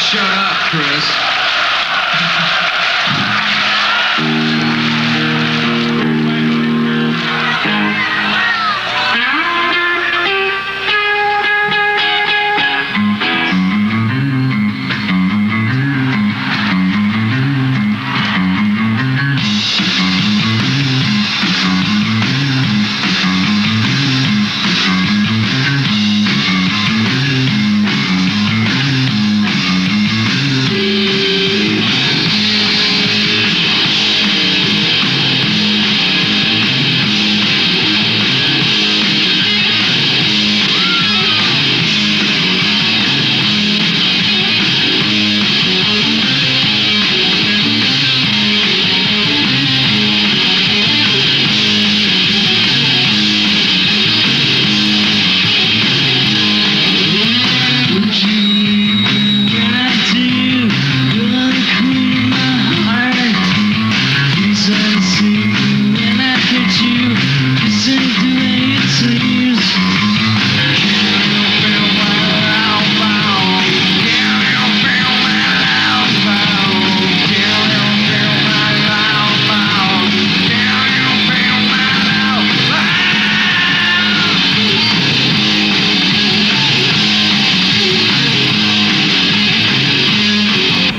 Shut up, Chris.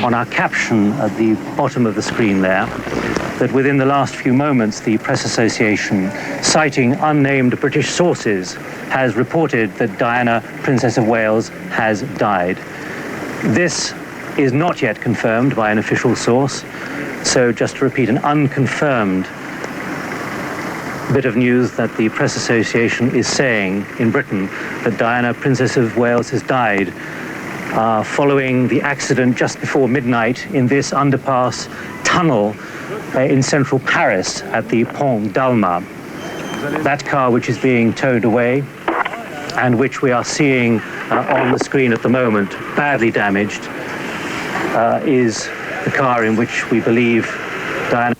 On our caption at the bottom of the screen there, that within the last few moments, the Press Association, citing unnamed British sources, has reported that Diana, Princess of Wales, has died. This is not yet confirmed by an official source, so just to repeat, an unconfirmed bit of news that the Press Association is saying in Britain that Diana, Princess of Wales, has died following the accident just before midnight in this underpass tunnel in central Paris at the Pont d'Alma. That car, which is being towed away and which we are seeing on the screen at the moment, badly damaged, is the car in which we believe Diana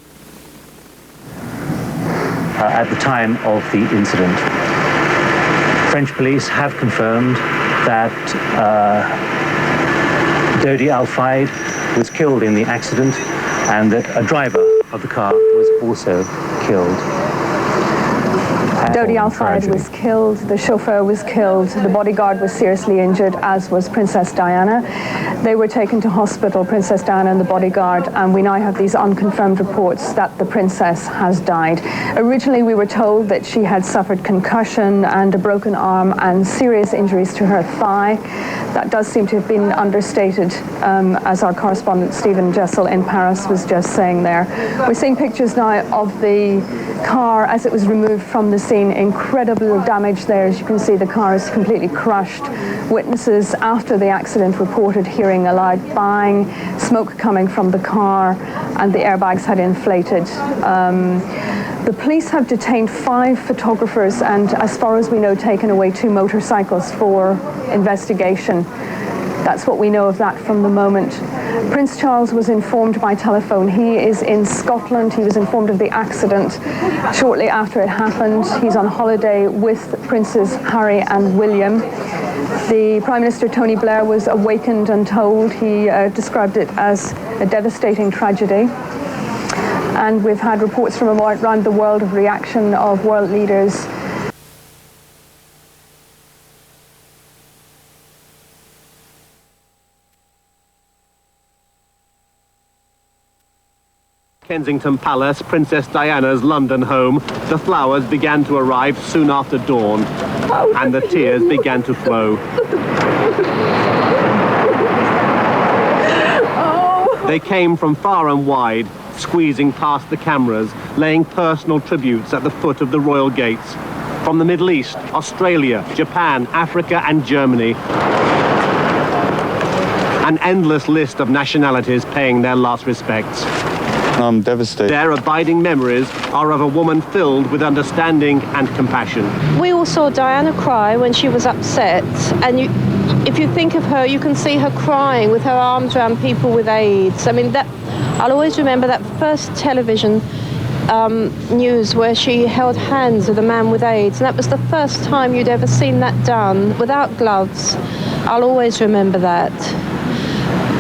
at the time of the incident. French police have confirmed that Dodi Al-Fayed was killed in the accident and that a driver of the car was also killed. Dodi Al-Fayed was killed, the chauffeur was killed, the bodyguard was seriously injured, as was Princess Diana. They were taken to hospital, Princess Diana and the bodyguard, and we now have these unconfirmed reports that the princess has died. Originally we were told that she had suffered concussion and a broken arm and serious injuries to her thigh. That does seem to have been understated, as our correspondent Stephen Jessel in Paris was just saying there. We're seeing pictures now of the car as it was removed from the scene. Incredible damage there. As you can see, the car is completely crushed. Witnesses after the accident reported hearing a loud bang, smoke coming from the car, and the airbags had inflated. The police have detained 5 photographers and, as far as we know, taken away 2 motorcycles for investigation. That's what we know of that from the moment. Prince Charles was informed by telephone. He is in Scotland. He was informed of the accident shortly after it happened. He's on holiday with Princes Harry and William. The Prime Minister, Tony Blair, was awakened and told. He described it as a devastating tragedy. And we've had reports from around the world of reaction of world leaders. Kensington Palace, Princess Diana's London home, the flowers began to arrive soon after dawn, and the tears began to flow. They came from far and wide, squeezing past the cameras, laying personal tributes at the foot of the royal gates. From the Middle East, Australia, Japan, Africa and Germany. An endless list of nationalities paying their last respects. I'm devastated. Their abiding memories are of a woman filled with understanding and compassion. We all saw Diana cry when she was upset, and if you think of her, you can see her crying with her arms around people with AIDS. I mean, I'll always remember that first television news where she held hands with a man with AIDS, and that was the first time you'd ever seen that done without gloves. I'll always remember that.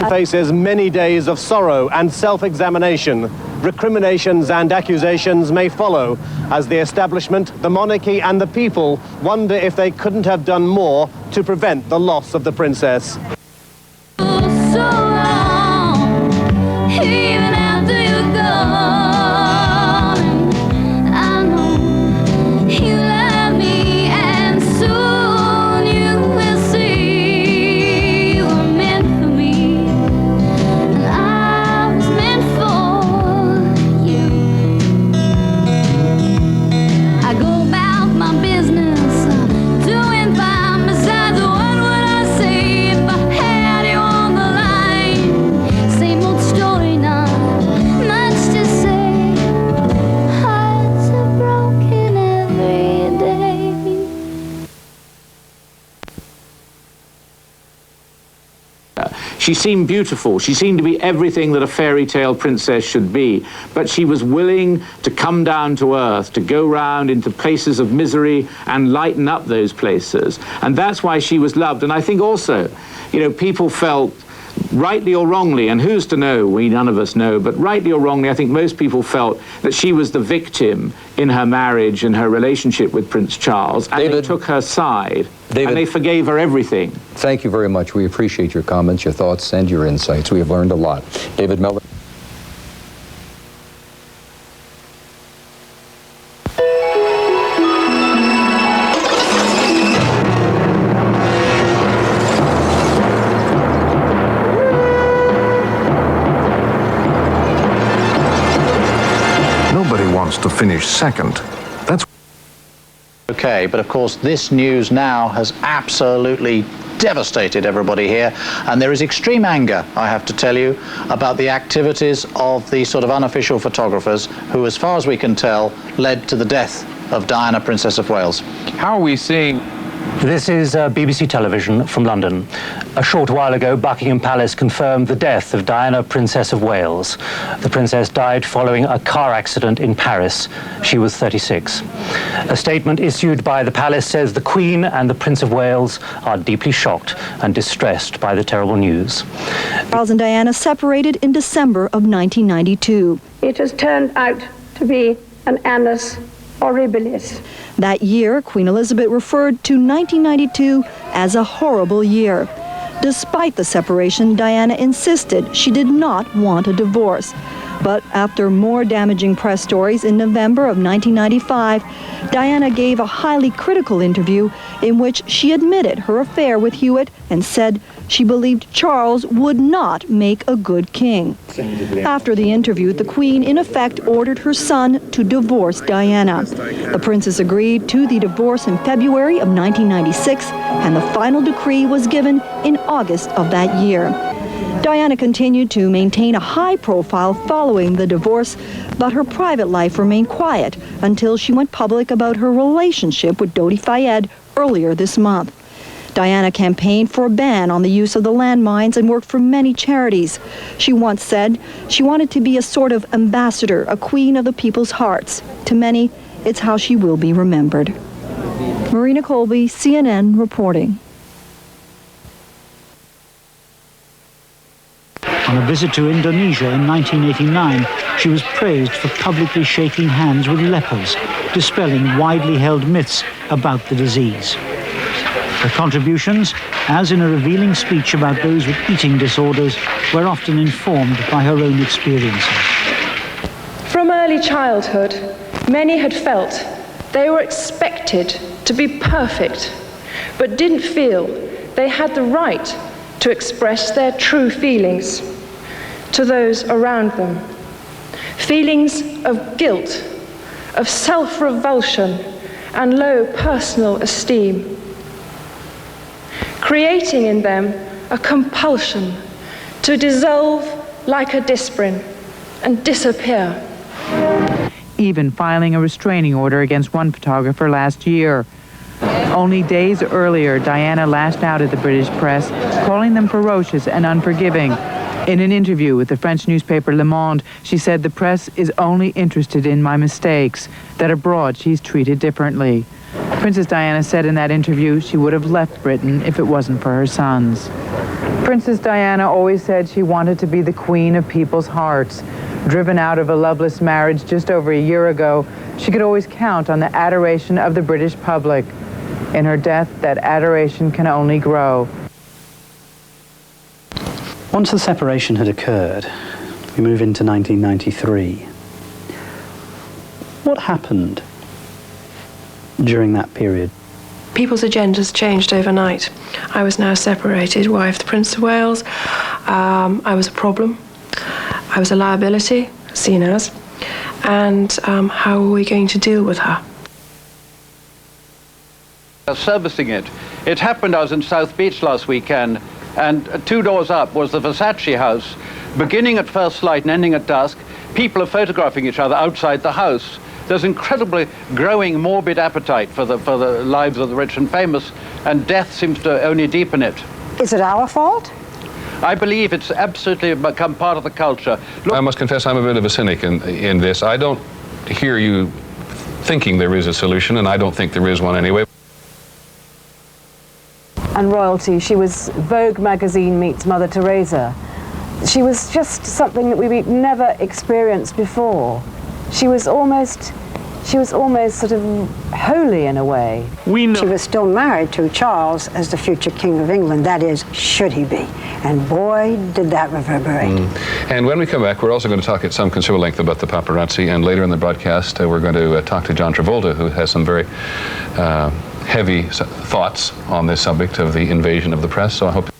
Faces many days of sorrow and self-examination. Recriminations and accusations may follow as the establishment, the monarchy and the people wonder if they couldn't have done more to prevent the loss of the princess. She seemed beautiful. She seemed to be everything that a fairy tale princess should be. But she was willing to come down to earth, to go round into places of misery and lighten up those places. And that's why she was loved. And I think also, people felt, rightly or wrongly, and who's to know, none of us know, but rightly or wrongly, I think most people felt that she was the victim in her marriage and her relationship with Prince Charles, and they took her side, and they forgave her everything. Thank you very much. We appreciate your comments, your thoughts, and your insights. We have learned a lot. David Miller. To finish second. That's okay, but of course this news now has absolutely devastated everybody here, and there is extreme anger, I have to tell you, about the activities of the sort of unofficial photographers who, as far as we can tell, led to the death of Diana, Princess of Wales. how are we seeing? This is BBC Television from London. A short while ago, Buckingham Palace confirmed the death of Diana, Princess of Wales. The princess died following a car accident in Paris. She was 36. A statement issued by the palace says the Queen and the Prince of Wales are deeply shocked and distressed by the terrible news. Charles and Diana separated in December of 1992. It has turned out to be an annus horribilis. That year, Queen Elizabeth referred to 1992 as a horrible year. Despite the separation, Diana insisted she did not want a divorce. But after more damaging press stories in November of 1995, Diana gave a highly critical interview in which she admitted her affair with Hewitt and said she believed Charles would not make a good king. After the interview, the Queen in effect ordered her son to divorce Diana. The princess agreed to the divorce in February of 1996, and the final decree was given in August of that year. Diana continued to maintain a high profile following the divorce, but her private life remained quiet until she went public about her relationship with Dodi Fayed earlier this month. Diana campaigned for a ban on the use of the landmines and worked for many charities. She once said she wanted to be a sort of ambassador, a queen of the people's hearts. To many, it's how she will be remembered. Marina Colby, CNN, reporting. On a visit to Indonesia in 1989, she was praised for publicly shaking hands with lepers, dispelling widely held myths about the disease. Her contributions, as in a revealing speech about those with eating disorders, were often informed by her own experiences. From early childhood, many had felt they were expected to be perfect, but didn't feel they had the right to express their true feelings to those around them. Feelings of guilt, of self-revulsion, and low personal esteem, creating in them a compulsion to dissolve like a disprin and disappear. Even filing a restraining order against one photographer last year. Only days earlier, Diana lashed out at the British press, calling them ferocious and unforgiving. In an interview with the French newspaper Le Monde, she said the press is only interested in my mistakes, that abroad she's treated differently. Princess Diana said in that interview she would have left Britain if it wasn't for her sons. Princess Diana always said she wanted to be the queen of people's hearts. Driven out of a loveless marriage just over a year ago, she could always count on the adoration of the British public. In her death, that adoration can only grow. Once the separation had occurred, we move into 1993. What happened during that period? People's agendas changed overnight. I was now separated, wife to Prince of Wales. I was a problem. I was a liability, seen as. And how were we going to deal with her? Servicing it. It happened, I was in South Beach last weekend, and 2 doors up was the Versace house. Beginning at first light and ending at dusk, people are photographing each other outside the house. There's incredibly growing morbid appetite for the lives of the rich and famous, and death seems to only deepen it. Is it our fault? I believe it's absolutely become part of the culture. Look, I must confess I'm a bit of a cynic in this. I don't hear you thinking there is a solution, and I don't think there is one anyway. And royalty, she was Vogue magazine meets Mother Teresa. She was just something that we've never experienced before. She was almost sort of holy in a way. She was still married to Charles as the future King of England, that is, should he be. And boy, did that reverberate. And when we come back, we're also going to talk at some considerable length about the paparazzi, and later in the broadcast, we're going to talk to John Travolta, who has some very heavy thoughts on this subject of the invasion of the press, so I hope...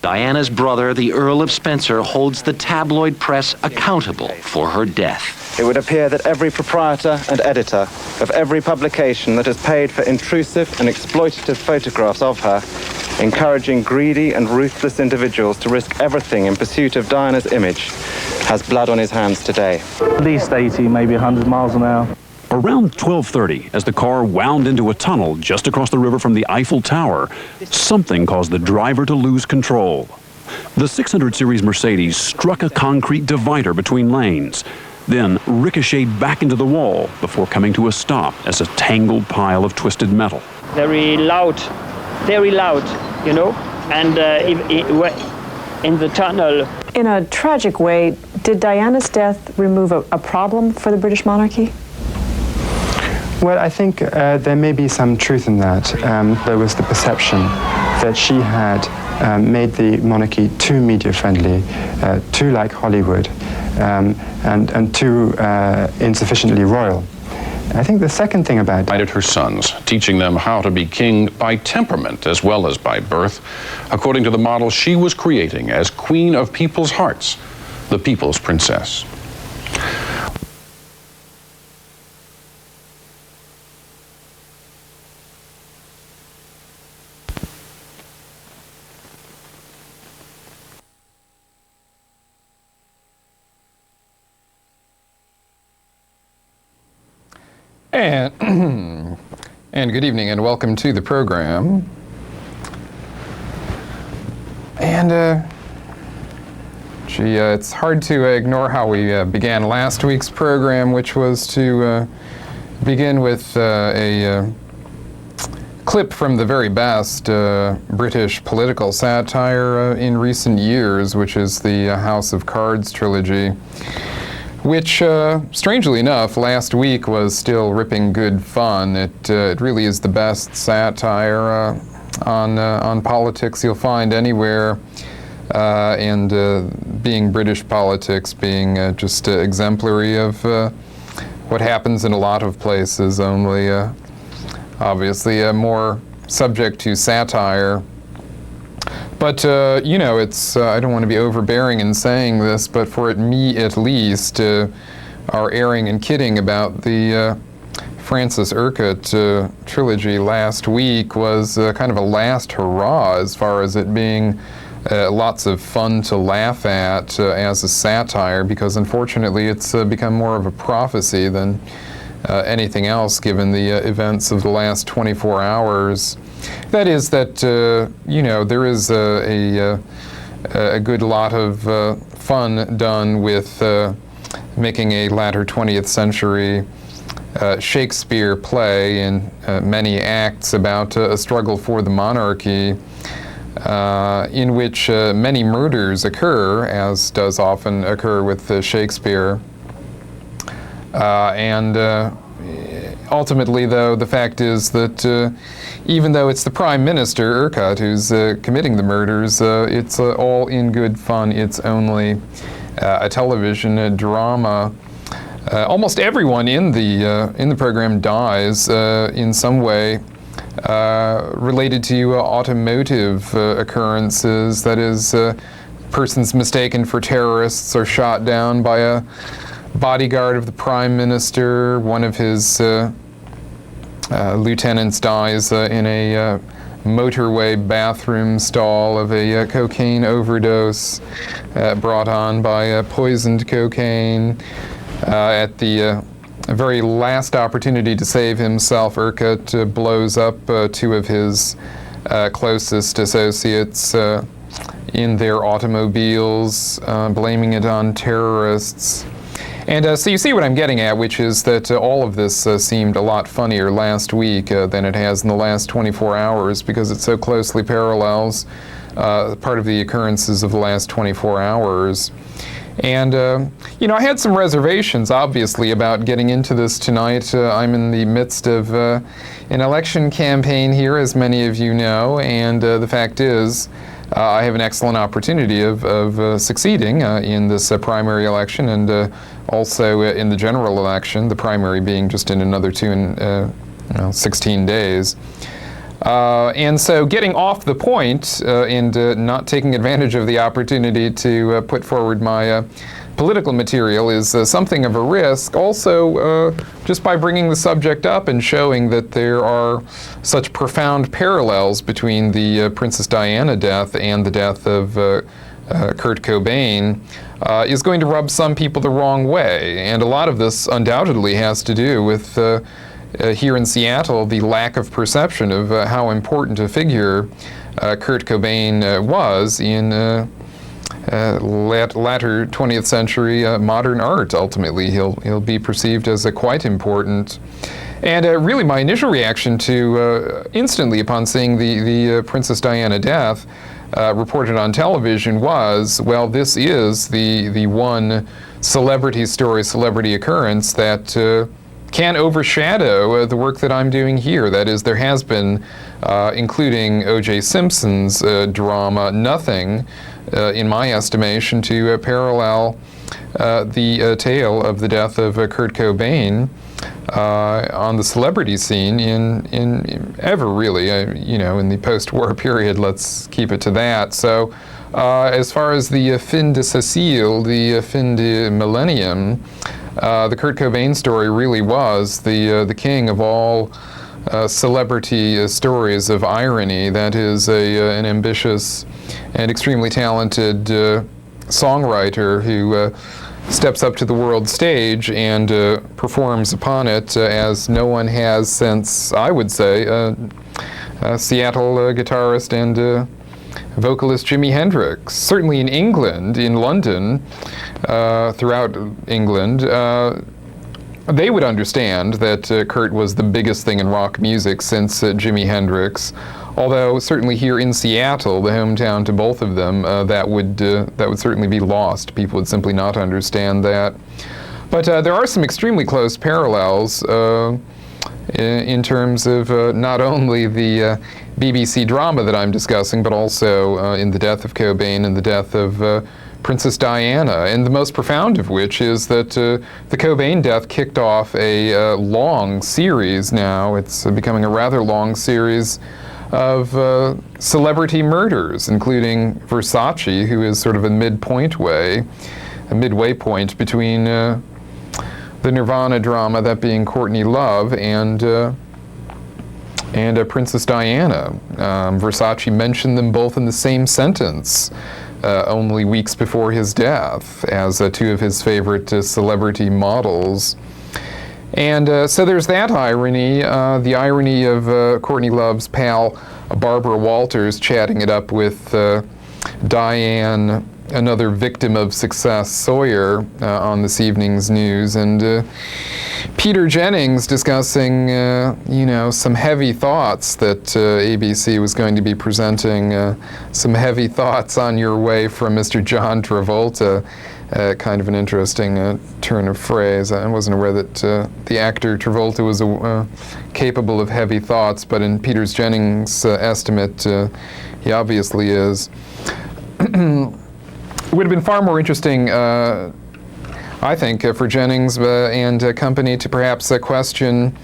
Diana's brother, the Earl of Spencer, holds the tabloid press accountable for her death. It would appear that every proprietor and editor of every publication that has paid for intrusive and exploitative photographs of her, encouraging greedy and ruthless individuals to risk everything in pursuit of Diana's image, has blood on his hands today. At least 80, maybe 100 miles an hour. Around 12:30, as the car wound into a tunnel just across the river from the Eiffel Tower, something caused the driver to lose control. The 600 Series Mercedes struck a concrete divider between lanes, then ricocheted back into the wall before coming to a stop as a tangled pile of twisted metal. Very loud, you know, and in the tunnel. In a tragic way, did Diana's death remove a problem for the British monarchy? Well, I think there may be some truth in that. There was the perception that she had made the monarchy too media-friendly, too like Hollywood, and too insufficiently royal. I think the second thing about guided her sons, teaching them how to be king by temperament as well as by birth, according to the model she was creating as queen of people's hearts, the people's princess. And good evening and welcome to the program. And it's hard to ignore how we began last week's program, which was to begin with a clip from the very best British political satire in recent years, which is the House of Cards trilogy, which, strangely enough, last week was still ripping good fun. It really is the best satire on politics you'll find anywhere, and being British politics being just exemplary of what happens in a lot of places, only obviously more subject to satire. But, you know, it's, I don't want to be overbearing in saying this, but for me at least, our airing and kidding about the Francis Urquhart trilogy last week was kind of a last hurrah as far as it being lots of fun to laugh at as a satire, because unfortunately it's become more of a prophecy than anything else given the events of the last 24 hours. That is that, you know, there is a good lot of fun done with making a latter 20th century Shakespeare play in many acts about a struggle for the monarchy. in which many murders occur, as does often occur with Shakespeare. Ultimately, though, the fact is that even though it's the Prime Minister, Urquhart, who's committing the murders, it's all in good fun. It's only a television drama. Almost everyone in the program dies in some way related to automotive occurrences. That is, persons mistaken for terrorists or shot down by a bodyguard of the Prime Minister. One of his lieutenants dies in a motorway bathroom stall of a cocaine overdose brought on by poisoned cocaine. At the very last opportunity to save himself, Urquhart blows up two of his closest associates in their automobiles, blaming it on terrorists. And so you see what I'm getting at, which is that all of this seemed a lot funnier last week than it has in the last 24 hours, because it so closely parallels part of the occurrences of the last 24 hours. And, you know, I had some reservations, obviously, about getting into this tonight. I'm in the midst of an election campaign here, as many of you know, and the fact is, I have an excellent opportunity of succeeding in this primary election, and also in the general election, the primary being just in another 16 days. And so getting off the point and not taking advantage of the opportunity to put forward my political material is something of a risk. Also, just by bringing the subject up and showing that there are such profound parallels between the Princess Diana death and the death of Kurt Cobain is going to rub some people the wrong way. And a lot of this undoubtedly has to do with here in Seattle, the lack of perception of how important a figure Kurt Cobain was in latter 20th century modern art. Ultimately, he'll be perceived as quite important. And really, my initial reaction to instantly upon seeing the Princess Diana death reported on television was, well, this is the one celebrity story, celebrity occurrence that can overshadow the work that I'm doing here. That is, there has been, including O.J. Simpson's drama, nothing, in my estimation, to parallel the tale of the death of Kurt Cobain on the celebrity scene in ever, really, you know, in the post-war period. Let's keep it to that. So, as far as the fin de Cécile, the fin de millennium, the Kurt Cobain story really was the king of all celebrity stories of irony. That is an ambitious and extremely talented songwriter who steps up to the world stage and performs upon it as no one has since, I would say, Seattle guitarist and vocalist Jimi Hendrix. Certainly in England, in London, throughout England, they would understand that Kurt was the biggest thing in rock music since Jimi Hendrix. Although certainly here in Seattle, the hometown to both of them, that would certainly be lost. People would simply not understand that. But there are some extremely close parallels in terms of not only the BBC drama that I'm discussing, but also in the death of Cobain and the death of Princess Diana, and the most profound of which is that the Cobain death kicked off a long series now. It's becoming a rather long series of celebrity murders, including Versace, who is sort of a midway point between the Nirvana drama, that being Courtney Love, and Princess Diana. Versace mentioned them both in the same sentence only weeks before his death as two of his favorite celebrity models. And so there's that irony, the irony of Courtney Love's pal Barbara Walters chatting it up with Diane, another victim of success, Sawyer, on this evening's news. And Peter Jennings discussing, some heavy thoughts that ABC was going to be presenting, some heavy thoughts on your way from Mr. John Travolta. Kind of an interesting turn of phrase. I wasn't aware that the actor Travolta was capable of heavy thoughts, but in Peter Jennings' estimate, he obviously is. It would have been far more interesting, I think, for Jennings and company to perhaps question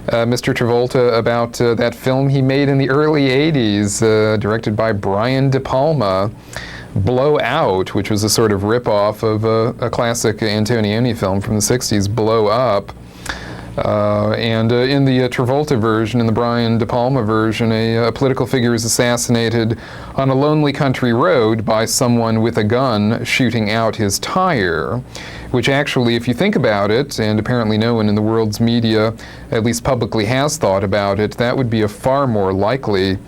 Mr. Travolta about that film he made in the early 80s, directed by Brian De Palma, Blow Out, which was a sort of rip-off of a classic Antonioni film from the 60s, Blow Up. And in the Travolta version, in the Brian De Palma version, a political figure is assassinated on a lonely country road by someone with a gun shooting out his tire, which actually, if you think about it, and apparently no one in the world's media, at least publicly, has thought about it, that would be a far more likely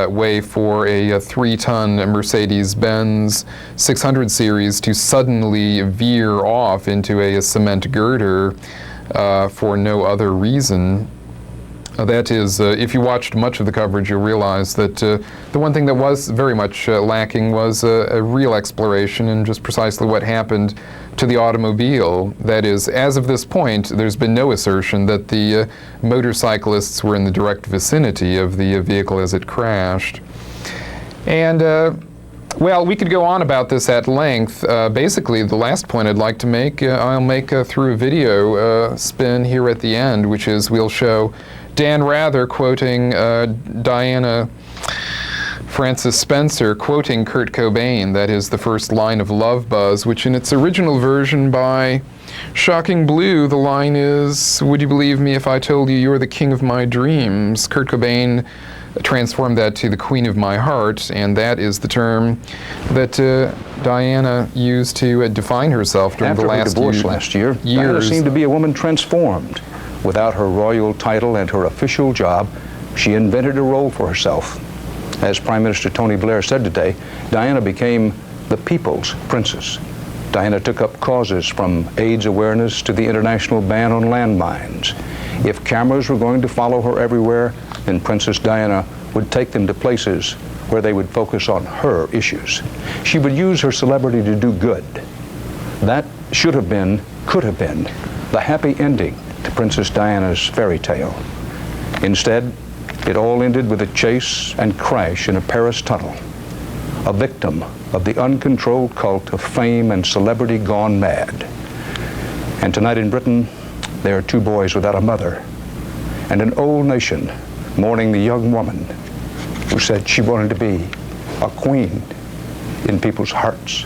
way for a 3-ton Mercedes-Benz 600 series to suddenly veer off into a cement girder for no other reason. That is, if you watched much of the coverage, you'll realize that the one thing that was very much lacking was a real exploration in just precisely what happened to the automobile. That is, as of this point, there's been no assertion that the motorcyclists were in the direct vicinity of the vehicle as it crashed. And, well, we could go on about this at length. Basically, the last point I'd like to make, I'll make through a video spin here at the end, which is we'll show Dan Rather quoting Diana Frances Spencer quoting Kurt Cobain. That is the first line of Love Buzz, which in its original version by Shocking Blue, the line is, "Would you believe me if I told you you're the king of my dreams?" Kurt Cobain transformed that to the queen of my heart, and that is the term that Diana used to define herself during the last divorce last year. Diana seemed to be a woman transformed. Without her royal title and her official job, she invented a role for herself. As Prime Minister Tony Blair said today, Diana became the people's princess. Diana took up causes from AIDS awareness to the international ban on landmines. If cameras were going to follow her everywhere, then Princess Diana would take them to places where they would focus on her issues. She would use her celebrity to do good. That should have been, could have been, the happy ending to Princess Diana's fairy tale. Instead, it all ended with a chase and crash in a Paris tunnel. A victim of the uncontrolled cult of fame and celebrity gone mad. And tonight in Britain, there are 2 boys without a mother, and an old nation mourning the young woman who said she wanted to be a queen in people's hearts.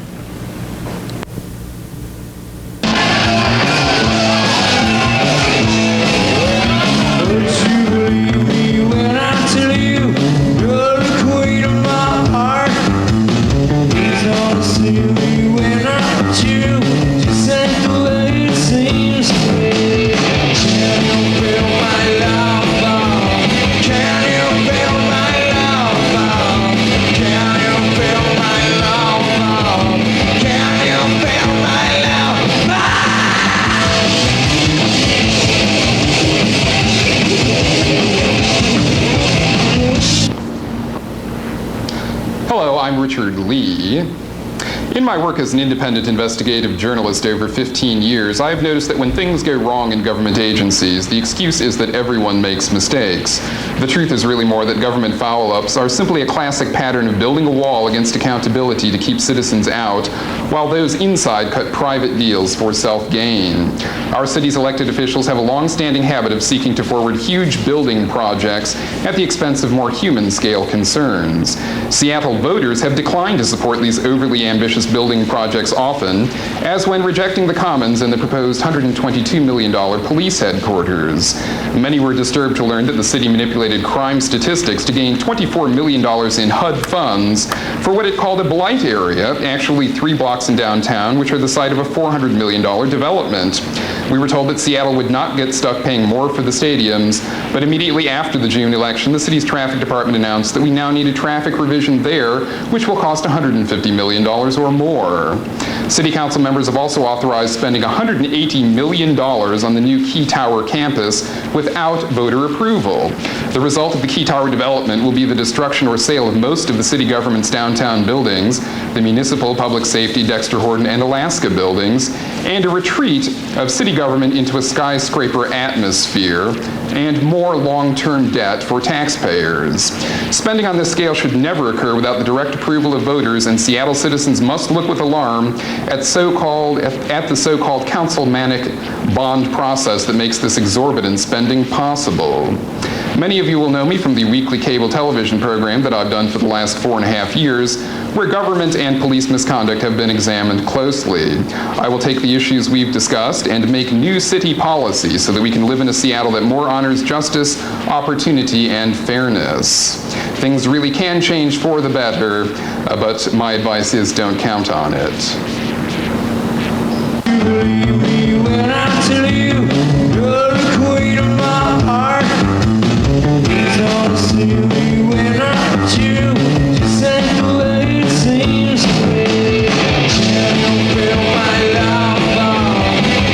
In my work as an independent investigative journalist over 15 years, I have noticed that when things go wrong in government agencies, the excuse is that everyone makes mistakes. The truth is really more that government foul-ups are simply a classic pattern of building a wall against accountability to keep citizens out, while those inside cut private deals for self-gain. Our city's elected officials have a long-standing habit of seeking to forward huge building projects at the expense of more human-scale concerns. Seattle voters have declined to support these overly ambitious building projects often, as when rejecting the Commons and the proposed $122 million police headquarters. Many were disturbed to learn that the city manipulated crime statistics to gain $24 million in HUD funds for what it called a blight area, actually 3 blocks in downtown, which are the site of a $400 million development. We were told that Seattle would not get stuck paying more for the stadiums, but immediately after the June election, the city's traffic department announced that we now need a traffic revision there, which will cost $150 million or more. City Council members have also authorized spending $180 million on the new Key Tower campus without voter approval. The result of the Key Tower development will be the destruction or sale of most of the city government's downtown buildings, the municipal, public safety, Dexter Horton, and Alaska buildings, and a retreat of city government into a skyscraper atmosphere, and more long-term debt for taxpayers. Spending on this scale should never occur without the direct approval of voters, and Seattle citizens must look with alarm at the so-called councilmanic bond process that makes this exorbitant spending possible. Many of you will know me from the weekly cable television program that I've done for the last 4.5 years, where government and police misconduct have been examined closely. I will take the issues we've discussed and make new city policy so that we can live in a Seattle that more honors justice, opportunity, and fairness. Things really can change for the better, but my advice is don't count on it. Believe me when I tell you, you're the queen of my heart. Please don't see me when I'm with you, just ain't the way it seems to me. Can you feel my love, love?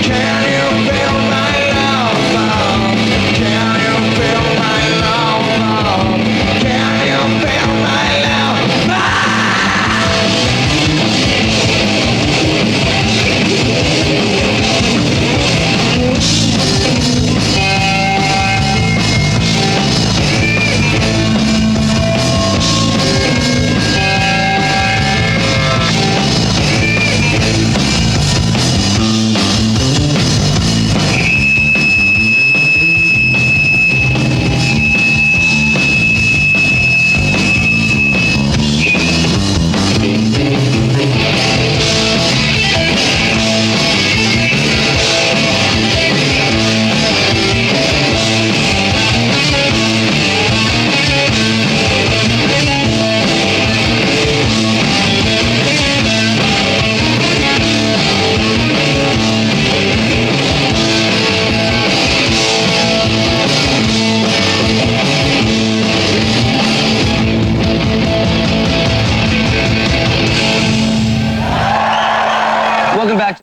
Can you feel my love, love? Can you feel my love, love? Can you feel my love, love? Welcome back.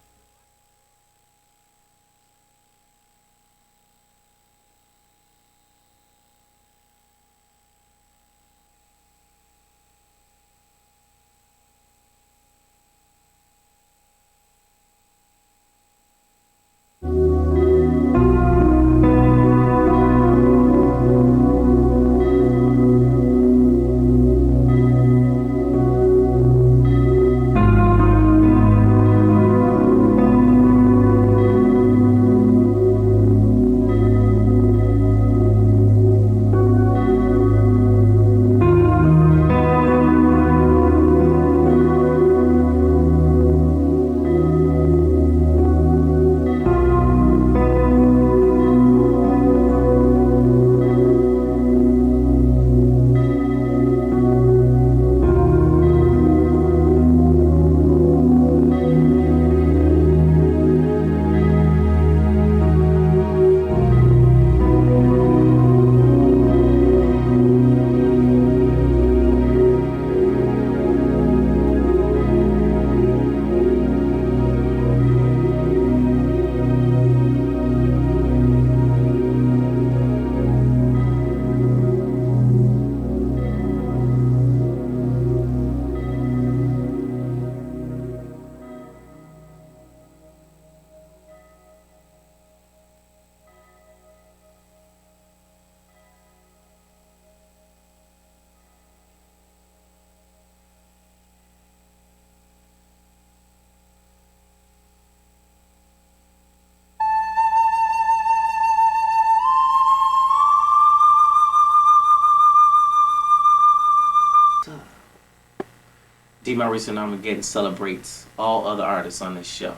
D. Maurice Armageddon celebrates all other artists on this show.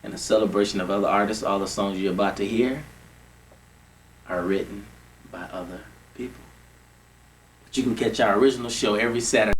And a celebration of other artists, all the songs you're about to hear are written by other people. But you can catch our original show every Saturday.